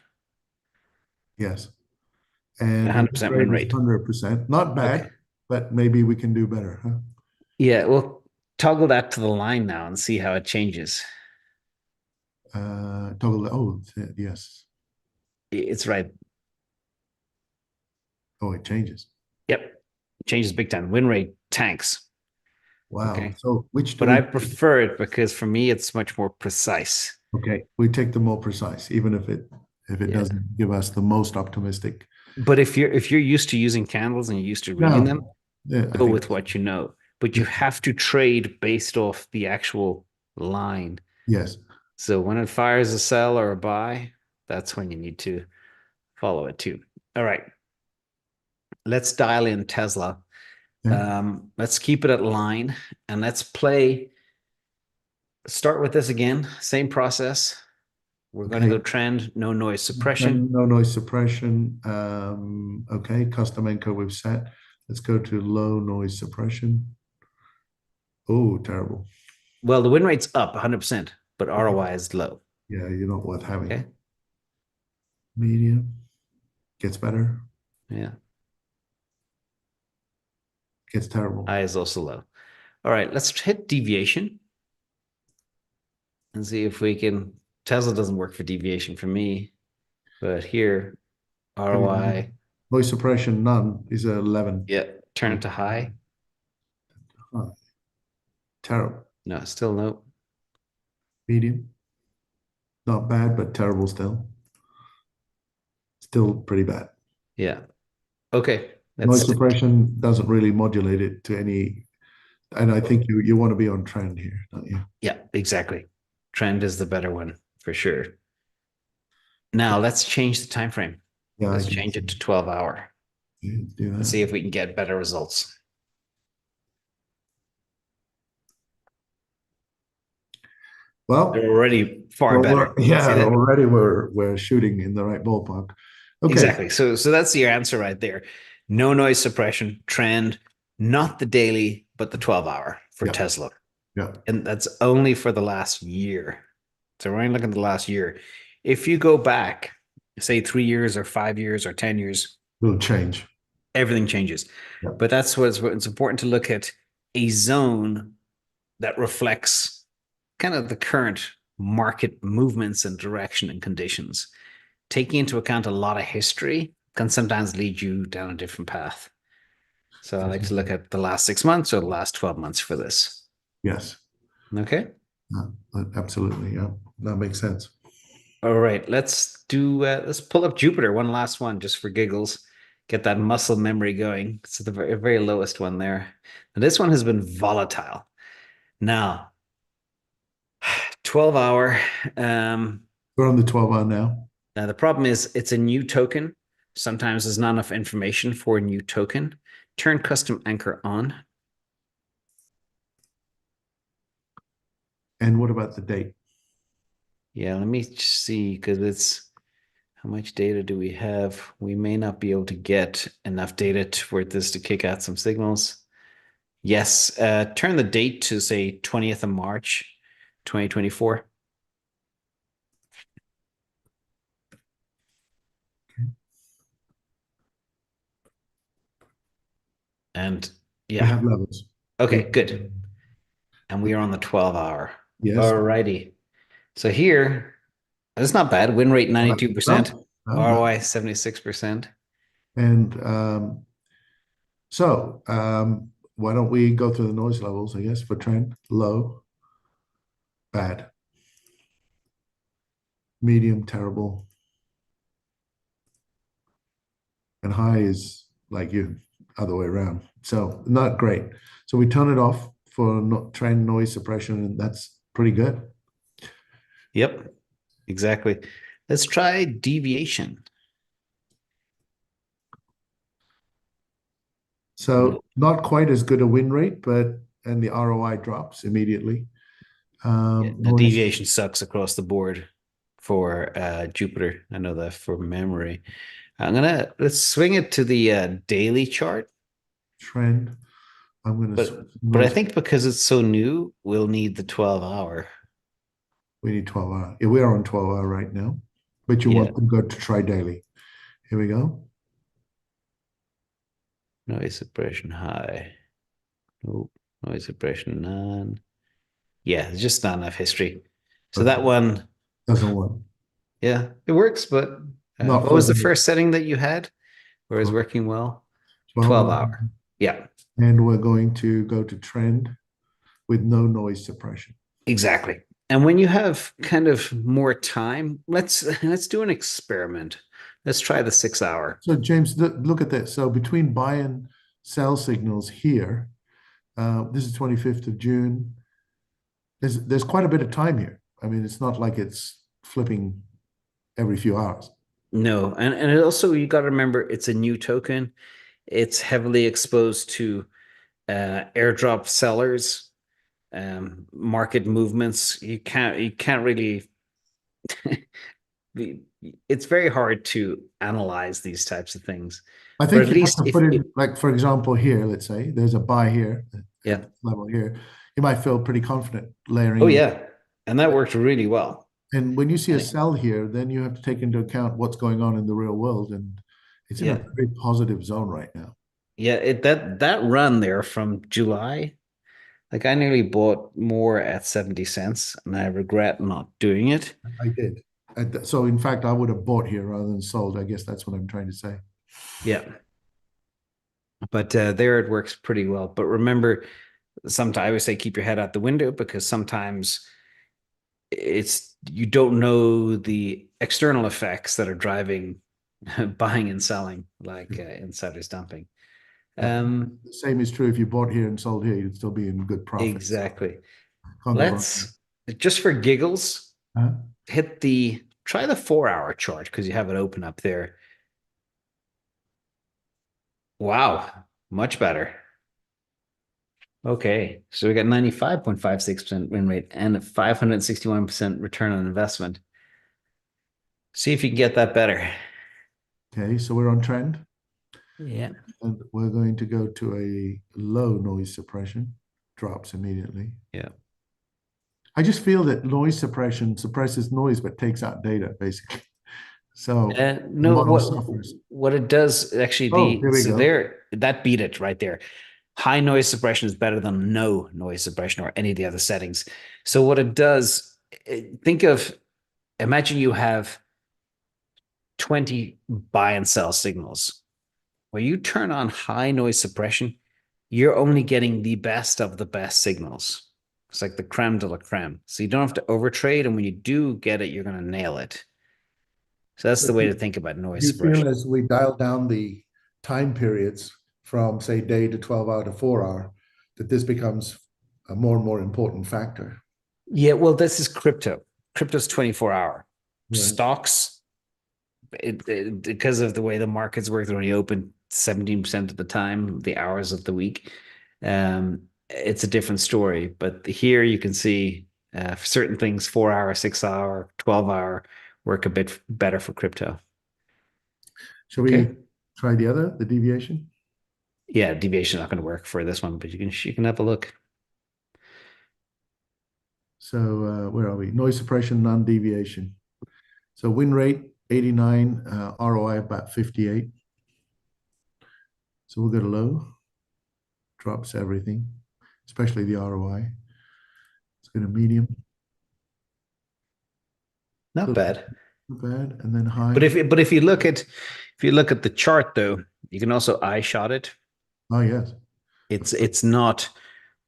Yes, and the win 100% win rate is rate. 100%. Not bad, Okay. but maybe we can do better, huh? Yeah. Well, toggle that to the line now and see how it changes. Toggle. Oh, yes. It's right. Oh, it changes. Yep. Changes big time. Win rate tanks. Wow. Okay. So which do But I we? prefer it because for me, it's much more precise. Okay, we take the more precise, even if it Yeah. doesn't give us the most optimistic. But if you're used to using candles and you're used to reading them, No, yeah, I go think with what you know. But you yes, have to trade based off the actual line. yes. So when it fires a sell or a buy, that's when you need to follow it too. All right. Let's dial in Tesla. Okay, Let's keep it at line and let's play. Start with this again. Same process. We're going to okay. go trend, no noise suppression. No noise suppression. Okay, custom anchor we've set. Let's go to low noise suppression. Oh, terrible. Well, the win rate's up 100%, but ROI is low. Yeah, you're not worth having. Okay. Medium gets better, Yeah. gets terrible. I is also low. All right. Let's hit deviation and see if we can. Tesla doesn't work for deviation for me, but here, And ROI, noise suppression, none is 11. yeah, turn it to high. Oh, terrible. No, still no. Medium, not bad, but terrible still. Still pretty bad. Yeah. Okay. Noise That's suppression doesn't really modulate it to any, and I think you want to be on trend here, don't you? yeah, exactly. Trend is the better one for sure. Now let's change the time frame. Yeah, I Let's can change it to 12-hour do and see that. if we can get better results. Well, They're already far well, better. See yeah, that? already we're shooting in the right ballpark. Okay, Exactly. So that's your answer right there. No noise suppression, trend, not the daily, but the 12-hour for yeah, Tesla. yeah, And that's only for the last year. So we're only looking at the last year. If you go back, say 3 years or 5 years or 10 years, will change. everything changes. Yeah, But that's what it's important to look at a zone that reflects kind of the current market movements and direction and conditions. Taking into account a lot of history can sometimes lead you down a different path. So I like to look at the last 6 months or the last 12 months for this. yes, Okay. absolutely. Yeah, that makes sense. All right. Let's pull up Jupiter. One last one just for giggles. Get that muscle memory going. It's the very, very lowest one there. And this one has been volatile. Now, 12 hour. We're on the 12-hour now. Now, the problem is it's a new token. Sometimes there's not enough information for a new token. Turn custom anchor on. And what about the date? Yeah, let me see because it's how much data do we have? We may not be able to get enough data for this to kick out some signals. Yes, turn the date to say 20th of March, 2024. And We yeah, have levels. We okay, good. And we are on the 12-hour. yes. All righty. So here, it's not bad. Win rate 92%, No, no, no. ROI 76%. And so why don't we go through the noise levels, I guess, for trend? Low, bad, medium, terrible, and high is like you, other way around. So not great. So we turn it off for trend noise suppression, and that's pretty good. Yep, exactly. Let's try deviation. So not quite as good a win rate, but and the ROI drops immediately. Yeah, the Noise deviation sucks across the board for Jupiter. I know that for memory. Let's swing it to the daily chart, trend. I'm going to but I noise. think because it's so new, we'll need the 12-hour. We need 12 hour. Yeah, we are on 12-hour right now, but you Yeah, want to go to try daily. Here we go. noise suppression high. Nope. Noise suppression, none. Yeah, it's just not enough history. So that Okay. one, Doesn't work. yeah, it works, but Not what for was the the first setting that you had where it was 12, working well? 12 12 hour. hour. Yeah, And we're going to go to trend with no noise suppression. exactly. And when you have kind of more time, let's do an experiment. Let's try the 6 hour. So James, look at this. So between buy and sell signals here, this is 25th of June. There's quite a bit of time here. I mean, it's not like it's flipping every few hours. No, and it also you got to remember it's a new token. It's heavily exposed to airdrop sellers, market movements. You can't really it's very hard to analyze these types of things. I But think at you have least to if put it it, like, for example, here, let's say there's a buy here at yeah. this level here. You might feel pretty confident layering Oh in. yeah. And that worked really well. And when you see a And it, sell here, then you have to take into account what's going on in the real world. And it's in a yeah. very positive zone right now. Yeah, that run there from July, like I nearly bought more at 70 cents and I regret not doing it. I did. So in fact, I would have bought here rather than sold. I guess that's what I'm trying to say. Yeah. But there it works pretty well. But remember, sometimes I always say keep your head out the window because sometimes it's you don't know the external effects that are driving buying and selling, like insiders dumping. Yeah. Um, The same is true if you bought here and sold here, you'd still be in good profit. So exactly. can't go wrong. Let's just for giggles Huh? try the 4 hour chart because you have it open up there. Wow, much better. Okay, so we got 95.56% win rate and a 561% return on investment. See if you can get that better. Okay, so we're on trend. Yeah. And we're going to go to a low noise suppression, drops immediately. Yeah. I just feel that noise suppression suppresses noise but takes out data, basically. So the No, model what suffers. what it does actually Oh, here we go. that beat it right there. High noise suppression is better than no noise suppression or any of the other settings. So what it does, imagine you have 20 buy and sell signals. Where you turn on high noise suppression, you're only getting the best of the best signals. It's like the creme de la creme. So you don't have to overtrade, and when you do get it, you're going to nail it. So that's So the way to do think about noise you feel suppression. as we dial down the time periods from, say, day to 12 hour to 4 hour, that this becomes a more and more important factor? Yeah, well, this is crypto. Crypto's 24-hour. Right. Stocks, because of the way the markets work, they're only open 17% of the time, the hours of the week. It's a different story. But here you can see for certain things, 4 hour, 6 hour, 12 hour work a bit better for crypto. Shall Okay. we try the deviation? Yeah, deviation not going to work for this one, but you can have a look. So where are we? Noise suppression, non-deviation. So win rate 89, ROI about 58. So we'll go to low, drops everything, especially the ROI. Let's go to medium, Not still bad. not bad, and then But high. if you look at the chart though, you can also eye shot it. Oh yes, It's not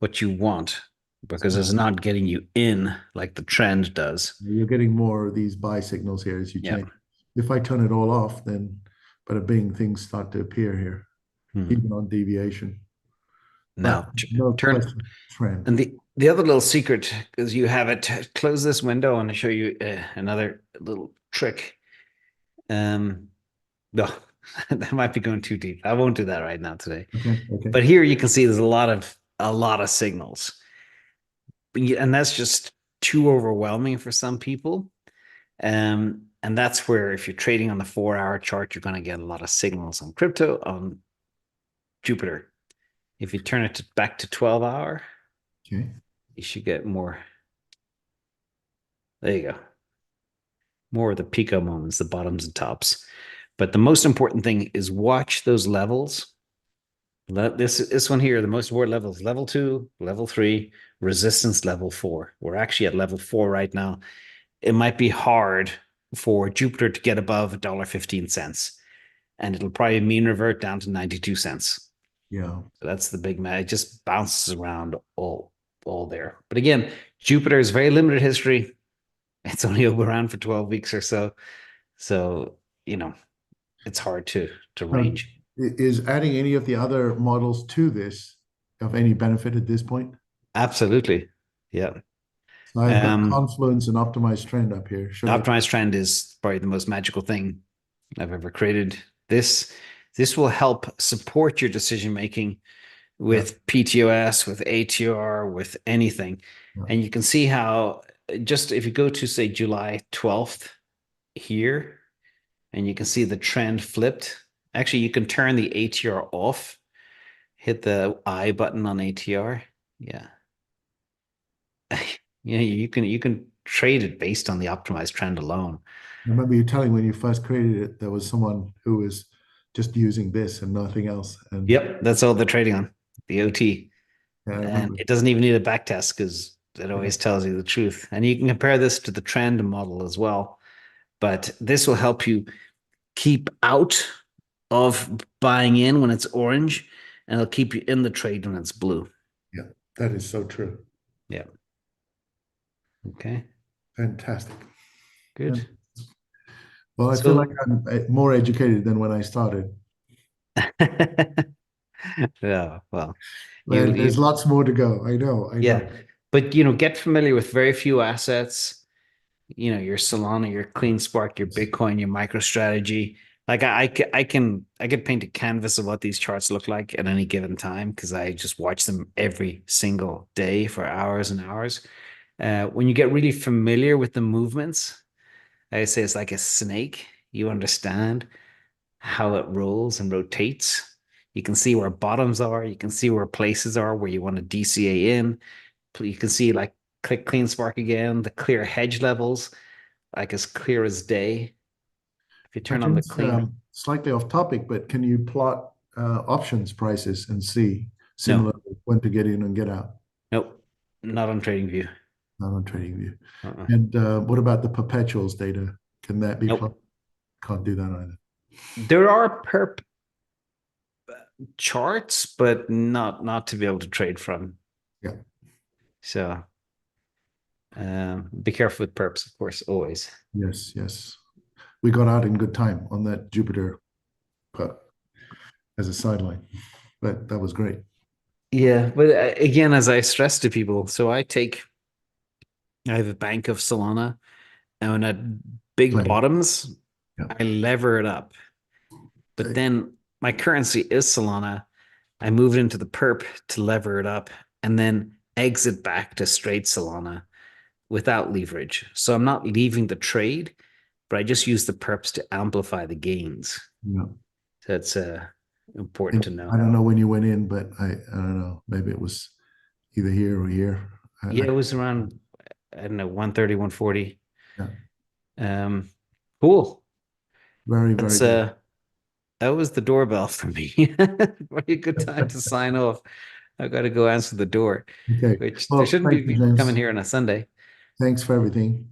what you want because no, it's not getting you in like the trend does. you're getting more of these buy signals here as you Yeah. change. If I turn it all off, then bada bing, things start to appear here, Hmm. even on deviation. But Now no turn question, trend. and the other little secret is you have it close this window and I show you another little trick. No, that might be going too deep. I won't do that right now today. Okay, okay. But here you can see there's a lot of signals, and that's just too overwhelming for some people. And that's where if you're trading on the 4 hour chart, you're going to get a lot of signals on crypto on Jupiter. If you turn it back to 12 hour, Okay. you should get more. There you go. More of the pico moments, the bottoms and tops. But the most important thing is watch those levels This one here, the most reward levels, level 2, level 3, resistance level 4. We're actually at level 4 right now. It might be hard for Jupiter to get above $1.15, and it'll probably mean revert down to 92 cents. Yeah. So that's the big man. It just bounces around all there. But again, Jupiter is very limited history. It's only around for 12 weeks or so. So, it's hard to Um, range. is adding any of the other models to this of any benefit at this point? Absolutely. Yeah. So I've got Um, confluence and optimized trend up here. Should I? Optimized trend is probably the most magical thing I've ever created. This will help support your decision making Yeah. with PTOS, with ATR, with anything. Yeah. And you can see how just if you go to say July 12th here, and you can see the trend flipped. Actually, you can turn the ATR off, hit the I button on ATR. Yeah. Yeah, you can trade it based on the optimized trend alone. I remember you telling when you first created it, there was someone who was just using this and nothing else. And Yep, that's all they're trading on, the OT. yeah, I And remember. it doesn't even need a back test because it Yeah. always tells you the truth. And you can compare this to the trend model as well. But this will help you keep out of buying in when it's orange, and it'll keep you in the trade when it's blue. Yeah, that is so true. Yeah. Okay. Fantastic. Good. And, well, I feel like So, I'm more educated than when I started. yeah, well, And there's you, lots more to go. I know, I yeah, know. but get familiar with very few assets. Your Solana, your Clean Spark, your Yes. Bitcoin, your MicroStrategy. Like I could paint a canvas of what these charts look like at any given time because I just watch them every single day for hours and hours. When you get really familiar with the movements, I say it's like a snake. You understand how it rolls and rotates. You can see where bottoms are. You can see where places are where you want to DCA in. You can see like click clean spark again, the clear hedge levels, like as clear as day. If you By turn on the chance, clean, slightly off topic, but can you plot options prices and see no, similar when to get in and get out? nope, not on Trading View. Not on TradingView. Uh-uh. And what about the perpetuals data? Can that be plotted? Nope. Can't do that either. There are perp charts, but not to be able to trade from. Yeah. So be careful with perps, of course, always. Yes, yes. We got out in good time on that Jupiter put as a sideline, but that was great. Yeah, but again, as I stress to people, so I have a bank of Solana, and when at big Plenty. bottoms, Yeah. I lever it up. But Okay. then my currency is Solana. I move it into the perp to lever it up and then exit back to straight Solana without leverage. So I'm not leaving the trade, but I just use the perps to amplify the gains. Yeah. That's important And to I know. don't know when you went in, but I don't know. Maybe it was either here or here. Yeah, it was around, I don't know, 130, 140. Yeah. Um, cool. Very, very That's good. that was the doorbell for me. Very good time to sign off. I've got to go answer the door, Okay. which there Well, shouldn't be thank you, people coming James. here on a Sunday. Thanks for everything.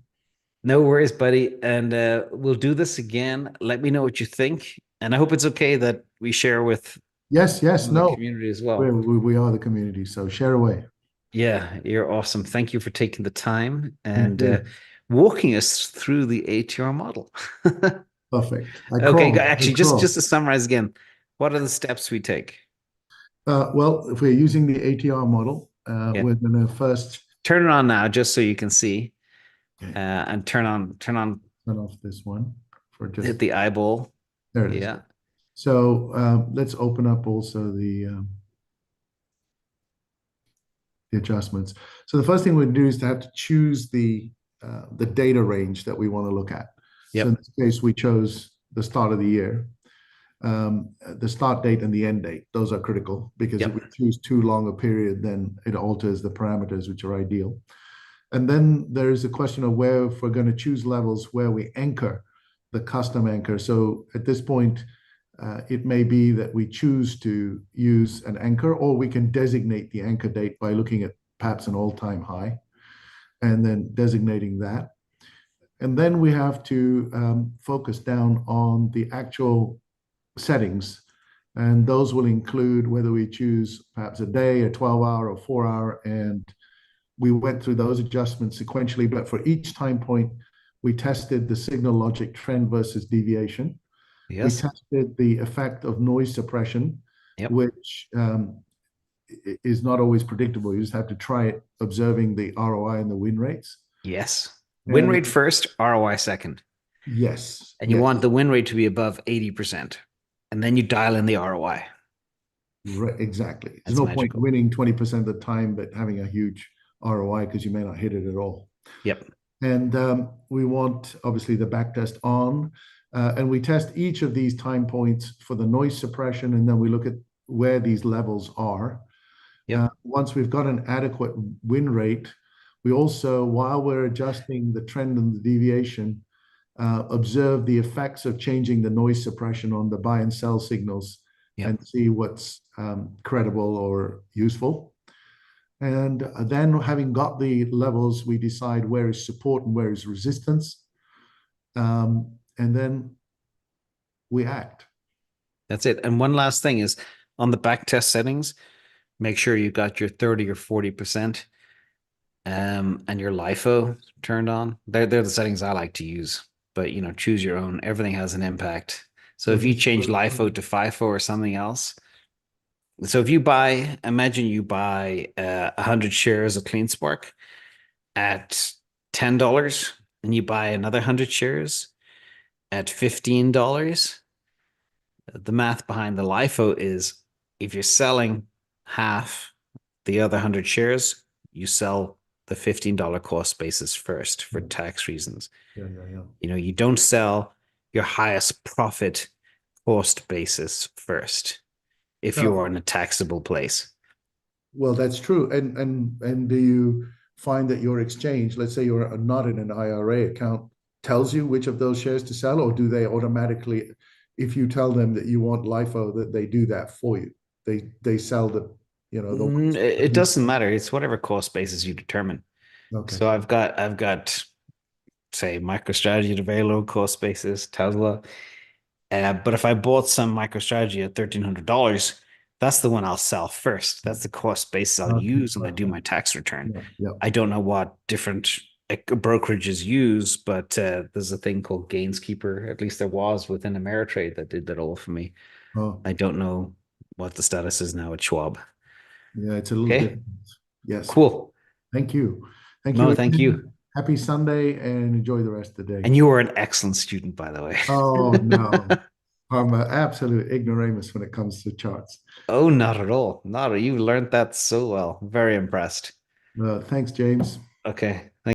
No worries, buddy. And we'll do this again. Let me know what you think. And I hope it's okay that we share with Yes, some yes, of the no. community as We're, well. we are the community, so share away. Yeah, you're awesome. Thank you for taking the time Thank and you. walking us through the ATR model. Perfect. I Okay, crawl. I actually, just crawl. to summarize again, what are the steps we take? Well, if we're using the ATR model, Yeah, we're going to first turn it on now, just so you can see, okay, and turn on, turn off this one for hit just the eyeball. there it is. Yeah, So let's open up also the adjustments. So the first thing we do is to have to choose the data range that we want to look at. So in yep, this case, we chose the start of the year. The start date and the end date, those are critical because if yep. we choose too long a period, then it alters the parameters, which are ideal. And then there's a question of where, if we're going to choose levels, where we anchor the custom anchor. So at this point, it may be that we choose to use an anchor, or we can designate the anchor date by looking at perhaps an all-time high and then designating that. And then we have to focus down on the actual settings. And those will include whether we choose perhaps a day, a 12-hour, or 4-hour. And we went through those adjustments sequentially. But for each time point, we tested the signal logic trend versus deviation. We Yes. tested the effect of noise suppression, Yep. which is not always predictable. You just have to try it, observing the ROI and the win rates. Yes. Win And rate first, ROI second. yes, And you yes, want the win rate to be above 80%. And then you dial in the ROI. exactly. There's That's no point magical. winning 20% of the time, but having a huge ROI because you may not hit it at all. Yep. And we want, obviously, the backtest on. And we test each of these time points for the noise suppression, and then we look at where these levels are. Yep. Once we've got an adequate win rate, we also, while we're adjusting the trend and the deviation, observe the effects of changing the noise suppression on the buy and sell signals Yep. and see what's credible or useful. And then, having got the levels, we decide where is support and where is resistance. And then we act. That's it. And one last thing is on the back test settings, make sure you got your 30 or 40% and your LIFO turned on. They're the settings I like to use, but choose your own. Everything has an impact. So So if you this is change LIFO to FIFO or something else, so if you imagine you buy 100 shares of CleanSpark at $10 and you buy another 100 shares at $15, the math behind the LIFO is if you're selling half the other 100 shares, you sell the $15 cost basis first for tax reasons. yeah. You don't sell your highest profit cost basis first if No, you're in a taxable place. well, that's true. And do you find that your exchange, let's say you're not in an IRA account, tells you which of those shares to sell, or do they automatically, if you tell them that you want LIFO, that they do that for you? They sell the ones. It doesn't matter. It's whatever cost basis you determine. Okay. So I've got say MicroStrategy at a very low cost basis, Tesla. But if I bought some MicroStrategy at $1,300, that's the one I'll sell first. That's the cost basis I'll Okay. use when I do my tax return. Yeah. Yeah. I don't know what different brokerages use, but there's a thing called Gainskeeper. At least there was within Ameritrade that did that all for me. Oh, I don't know what the status is now at Schwab. yeah. It's a little Okay, different. Yes. cool. Thank you. Thank you No, thank again. you. Happy Sunday and enjoy the rest of the day. And you were an excellent student, by the way. Oh, no. I'm an absolute ignoramus when it comes to charts. Oh, not at all. Not at all. You learned that so well. Very impressed. Thanks, James. Okay.